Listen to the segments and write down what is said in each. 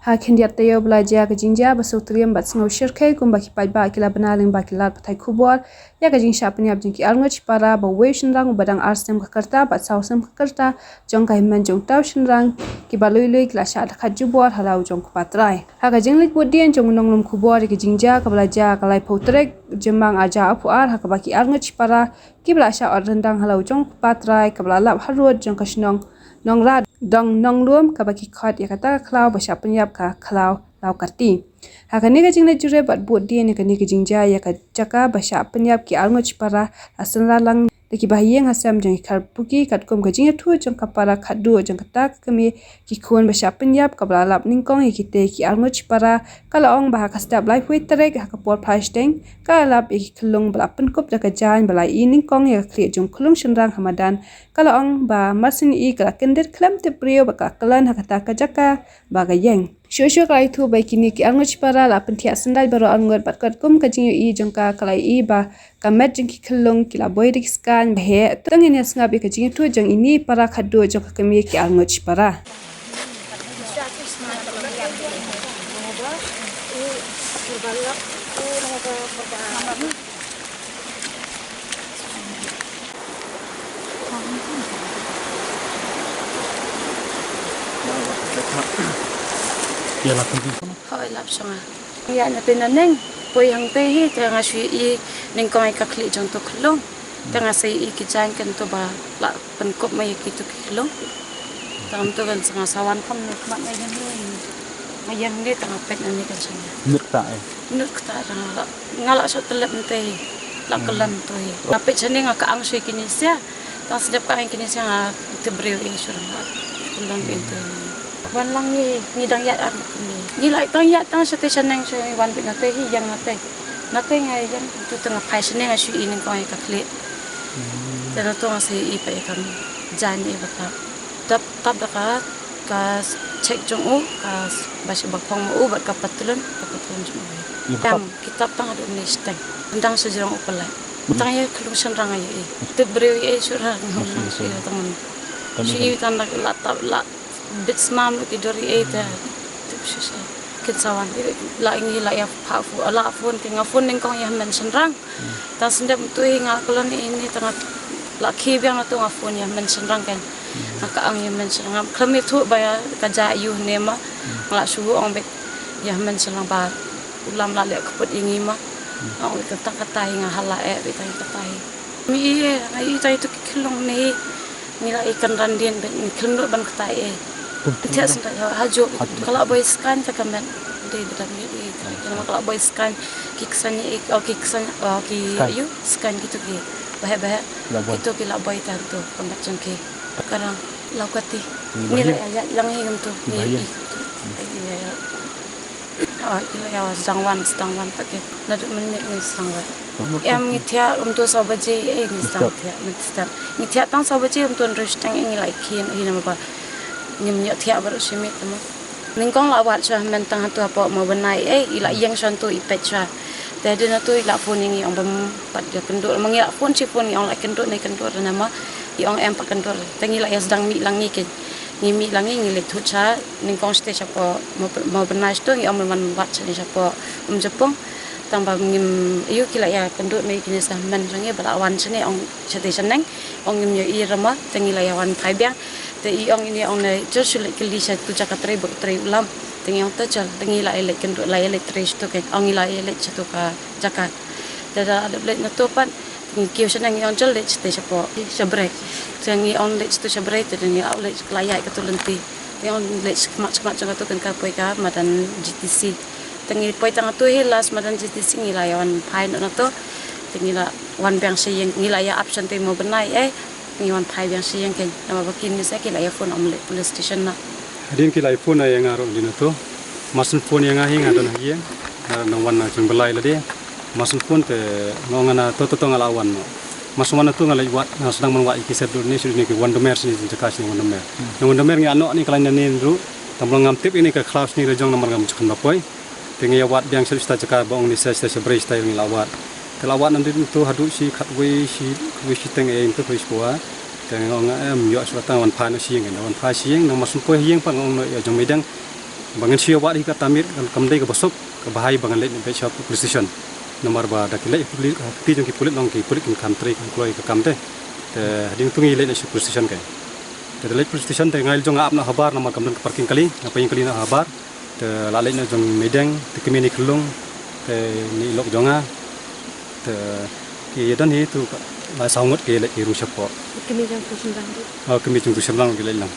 Hakin dia tayo belajar kejinja basutriam bat sengau syirkai kum baki pajba kila benaling baki lat patai kubor ya kejing syapnya abjing ki arngoch para ba we shenrang badang arsem kekerta bat sausem kekerta jong kai men jong tau shenrang ki balui kila sya dekat jubor halau jong kupatrai ha kejing lit bodian jong nonglum kubor kejingja ka belajar kalai putrek jembang aja apuar ha baki arngoch para ki bela sya or rendang halau jong kupatrai ka belalap harut jong kasnong nong rad dong nong luom ka baki khot ya kata klau ba sya penyap ka klau lau karti ha kani ka jingle jure bat bot dia ni kani ka jingja ya ka jaka ba sya penyap ki arngoch para asan lalang deki bahiyeng hasam jong kar puki kat kom ka jingle thu jong ka para khadu jong kata kami ki khon ba sya penyap ka belalap ningkong ikite ki arngoch para kala ong ba ka step life with trek ha ka por plasting ka lap ik klung bala penkop da ka jan bala i ningkong ya kri jong klung shenrang hamadan kala ong ba masin i kala kendet klam te prio ba ka kalan ha kata ka jaka ba ga yeng Shosho kai thu bai kini ki arngoch para la pentia sendai baro arngot bat kat kum ka jingu i jongka kalai i ba ka met jing ki khlung ki la boy dik skan ba he tangin ya snga bi ka jingu thu jong ini para khadu jong ka kami ki arngoch para ya lah penting. Hoi lap songa. Ya na penaneng poi hang te hi tanga sui I ning koi ka kli jong to khlong. Tanga sei I ki jang kan to ba la pen kop mai ki to khlong. Tang to kan sanga sawan kham nuk mat mai han ni. Mai yang ni tanga pet ni kan songa. Nước tại. Nước ta tanga ngala so telep te la kelan to hi. La pet chani nga ka ang sui kini sia. Tang sedap ka ang kini sia nga te breu I sur. Kelan pintu. Wan lang ni dang yat ar ni lai tang yat tang station nang so wan bit na te hi yang na te ngai yang tu tang phai sne nga shu in ko ka kle te na to se I pa kan jan I ba tap da ka check jong u ka ba se ba khong u ba ka patulun jong yang kitab tang adu ni steng ndang se jong upalai tang ye klung san rang ai te breu ai surah ngom se tang shi tan la tap la bit smam ki dori eta tipsisa kitsawan la ingi la ya phafu ala phone ki ngafun ning kong ya men senrang ta sendep tu nga kolon ini tengah la khi biang tu ngafun ya men senrang kan ka ang ya men senrang khlami thu ba ya ka ja yu nema la su ong be ya men senrang ba ulam la le khput ingi ma ong ka ta ka tai nga hala e be tai ka tai mi ai tai tu khlong ni ni la ikan randien be khlong ban ka tai e Tiada sentai hajo kalau boy scan tak kamen di dalam ni kalau boy scan kiksannya ki ayu scan gitu ki bahaya itu ki la boy tanto kombat jengki sekarang laukati ni yang hingam tu ni ya zangwan pakai nadu menit ni zangwan yang ngithia untuk sabaje ni ngithia tang sabaje untuk restang ini like ini apa nyem nyot thia bar simit mo ningkong la wat cha men tang tu apa mo benai ila yang san tu ipet cha te de na tu ila phone ngi ong bam pat ya kendor mangi la phone si phone ngi ong la kendor nei kendor na ma i ong em pa kendor tangi la ya sedang mi lang ngi ke mi lang ngi le thu cha ningkong ste cha po mo benai sto ngi ong man wat cha ni cha po jepong tang ba ngim yu kila ya kendor nei kini sa men jangi bala wan chane ong chate chaneng ong ngim yo I rama tangi la ya wan thai bia te I ong ini ong nei josul kili sa tu jaka tre ulam tengi ong tajal tengi la ele kendo la ele tre sto ke ong la ele chatu ka jaka dada le na to pan kiu sa nang ong jol le te sa po sa break tengi ong le tu sa break te ni le klaya ka tulunti te ong le smak jaka to kan ka poi ka madan GTC tengi poi tang tu hilas madan GTC ngi la yawan pai no to tengi la wan bang se yang ngi la ya absent te mo benai ngiwan thai yang siang ken nama bakin ni sa kila phone amle police station na Din ki lai phone yang aro din to masun phone yang ahi ngadon hiye na wan na jeng belai la de masun phone te ngongana to ngalawan no masuman tu ngalai wat sedang menwa iki sedur ni sudah ni ki wandomer sini jekas ni wandomer ngi ano ni kalanya ni ru tamlang ngam tip ini ke class ni rejong nomor ngam chkan bapoi tengi wat yang sta jeka bong ni sa sebrei style ni lawat telawat nanti tu hadu si khatwe si teng e tu Facebook teng ngong yo suatang wan phan siang wan pha siang nang masum po hiang pa ngong no ya jong medang bangan siya wadi ka tamir kamdai ka basok ka bahai bangan late be shop police station nomor ba da kilai police ti jong ki police long ki police kin country kan kloi ka kamte te hading tungi late shop police station ka te late police station te ngail jong ap na habar nomor kamdan parking kali apa yang kali na habar te lalai na jong medeng te kemini kelung te ni lok jonga te ki dan hi tu la saungot ke le iru chapo Kami jang tu kemi jong tu semlang ke le lang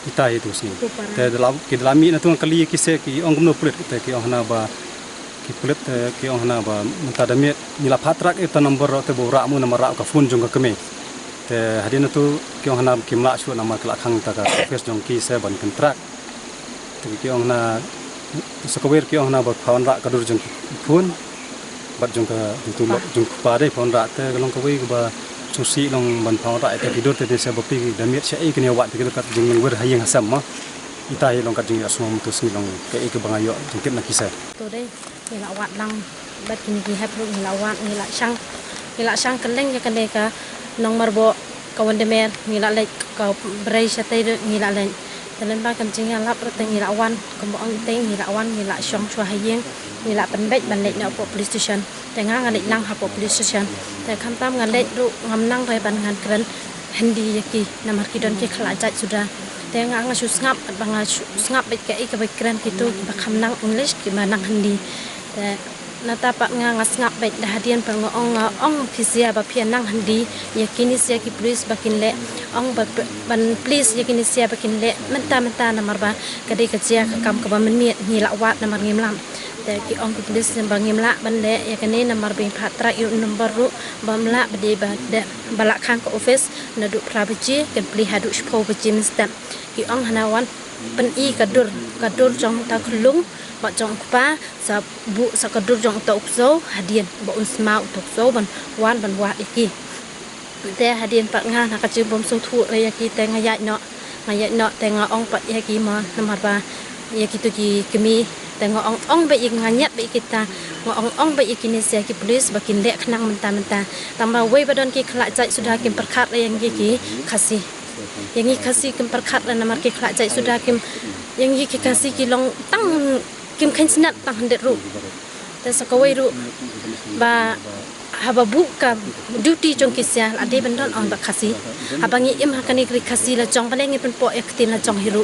ita itu sini te dalam ki dalami na tu kali ki se ki ong no pulet te ki ong na ba ki pulet ki ong na ba mata damit nila patrak itu nomor te bora mu nomor ra ka phone jong ka kemi te hadina tu ki ong na ki mla shu nama kala khang ta ka face jong ki se ban kontrak te ki ong na sakawer ki ong na ba phone ra ka dur jong phone bat jong ka tu jong pa dei phone ra te long ka wi ba susi long ban phone ra te tidur te se bapi damit se ki ne wat te ka jong long wer hayeng hasam ma ita hi long ka jong asum tu sni long ke ke bangayo jong kep na kisah tu deh ni la wat lang bat kini ki hap ru ni la wat ni la sang keleng ya kene ka nong marbo kawan demer ni la lek ka brai satai ni la lek dalam ba kam jing lap ru te ni la wan kom ong te ni la wan ni la shong chua hayeng ni la ban bet ban lek na po police station te nga nga lek lang ha po police station te kam tam nga lek ru ngam nang re ban ngan kren handi yaki namar ki don ki khala jat sudah te nga nga su ngap banga ngap bet ke ke kren kitu ba kham nang english ki manang handi te nata pak nga ngap bet dah hadian per ong phisia ba phian nang handi yakini sia ki police bakin le ong ban police yakini sia bakin le menta namar ba kadai ka sia ka kam ka ba men miet ni la wat namar ngim lam te ki ong ki police nambang ngim la ban le yakini namar bin phatra yu number ru bam la bade ba de balak khang ka office na du prabaji kan pli hadu shpo baji menstam ki ong hanawan pen I kadur jong ta khulung ba jong pa sa bu sa kadur jong ta ukso hadian ba unsma ukso ban wa iki te hadian pa nga na ka chi bom sung thu re yaki te nga ya no te nga ong pa yaki ma namar ba yaki tu ki kemi te nga ong ba ik nga nyat ba kita nga ong ba ikini sia ki police bakin le khnang menta tamba wei badon ki khla jai sudah kim perkhat re yang ki khasi yang ki khasi kim perkhat la namar ki khla jai sudah kim yang ki khasi ki long tang kim khan snat tang handet ru te sakawai ru ba haba buka duty jong kisya ade bandon on ba khasi habangi im hakani kri khasi la jong palengi pen po ektin la jong hiru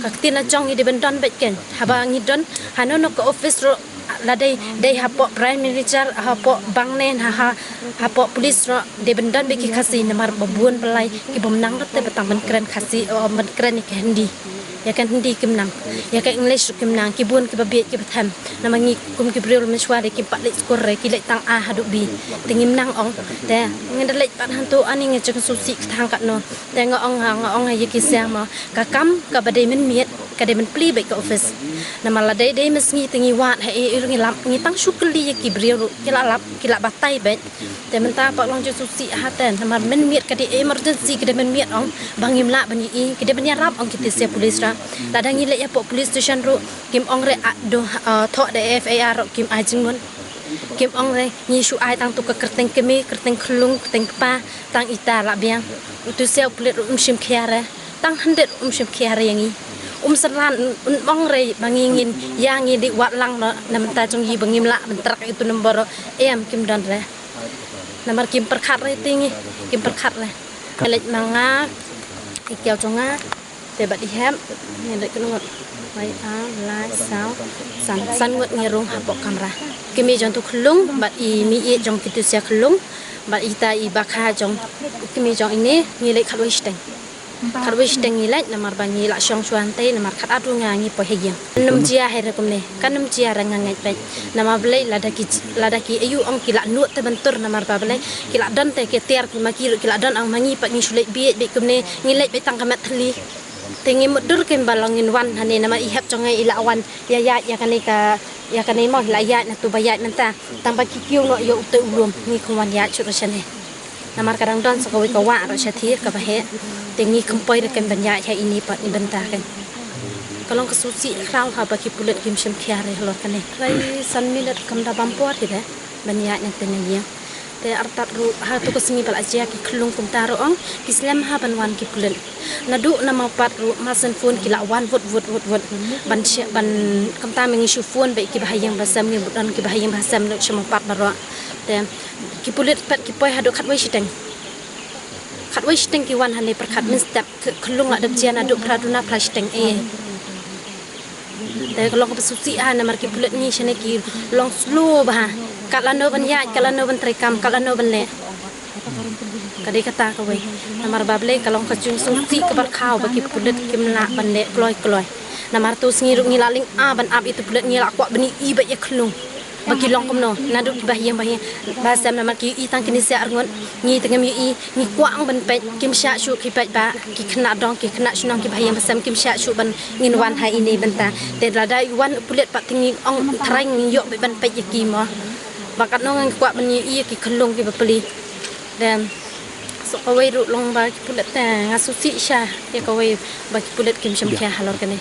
kaktin la jong ide bandon betken habangi don hanono ko office ro la dei hapo prime minister hapo bangnen hapo police ro de bandon be ki khasi namar babun pelai ki bomnang te batang ban kren khasi ban kren ki handi ya kan hindi kimnang ya kan english kimnang kibun ki babet ki batham namangi kum ki bril mesware ki pat lek skor re ki lek tang a hadu bi tingim nang ong te ngin lek pat hantu ani nge jeng susi thang kat no te nga ong ya ki sia ma ka kam ka bade men miet ka de men pli be ka office namala dei mes ngi tingi wat ha e ngi lap ngi tang shukli ya ki bril ki la lap ki la batai be te menta pak long jeng susi ha ten namar men miet ka de emergency ka de men miet ong bangim la bani I ki de ben ya rap ong ki sia police ra ladang ile ya po police station ru kim ong re do tho de FAR kim ajing mun kim ong re ni shu ai tang tu ka kerteng kemi kerteng khulung kerteng pa tang ita la biang tu sel plit sim khiare tang handet sim khiare yangi seran bong re bangingin yangi di wat lang na menta jong yi bangim la mentrak itu nomor em kim don re nomor kim perkhat re tingi kim perkhat re kelek manga ikiau jonga te bat iham ni dek ngot mai a la sao san ngot ngerung hapok kamera kemi jong tu khulung bat I mi e jong kitu sia khulung bat ita I bakha jong kemi jong ini ni lek khalwis teng ni lek namar bangi la shong chuan te namar khat adu nga ngi po heyang num jia he rekum ne kanum jia ranga ngai pe nama blai ladaki ayu ong kila nuat te bentur namar ba blai kila don te ke tiar ki maki kila don ang mangi pa ni sulek bi be kum ne ngi lek be tang kamat thli tengi mudur kem balongin wan hane nama ihap jongai ila wan ya kane mo la ya na tu bayat menta tamba kikiu no yo te ulum ni khwan ya churashane namar kadang don sakawi ka wa ro shathi ka bahe tengi kempoi rekem banya ya ini pat ni benta kan kalong kesuci krau ha baki pulet kim shim khiare lor kane rai san minute kam da bampor ti de banya nya tengi te artat ru ha tu kesengi bal aja ki kelung kum taro ong ki slam ha ban wan ki pulen nadu nama pat ru masan phone ki la wan vut ban kam ta mengi shu phone ba ki bahayang basam ni budan ki bahayang basam no chama pat baro te ki pulet pat ki poi ha do khat wai siteng ki wan hale perkhat min step kelung la dab jian adu praduna prashtengแต่ก็ลองไปสุดที่นะมาร์กิพุเลนี่ฉันนี่กี่ลองสโลว์บ้ากัลลานโนบันยากัลลานโนบันตรีกรรมกัลลานโนบันเละก็ได้กตาก็ไว้นามาร์บาเบลก็ลองกระจุงสุดที่กับข้าวบากิพุเลกิมละบันเละกลอยนามาร์ตูสงีรุงีลาลิงบันอับituพุเลงีลากว่าบันนี้อีแบบยักลุงbagi longkom no nadu bahiyang bahasa nama ki i tang kini sia arngon ni tengam i ni kuang ban pet kim sha shu ki pet ba ki kena dong ki kena sunong ki bahiyang basam kim sha shu ban ngin wan hai ini benta te rada wan pulet pat tingi ong treng yo ban pet yaki mo bakat no ngang kwa ban i ki khlong ki bapeli dan so kawai ru long ba ki pulet ta ngasusi sha ya kawai ba ki pulet kim sham kya halor kane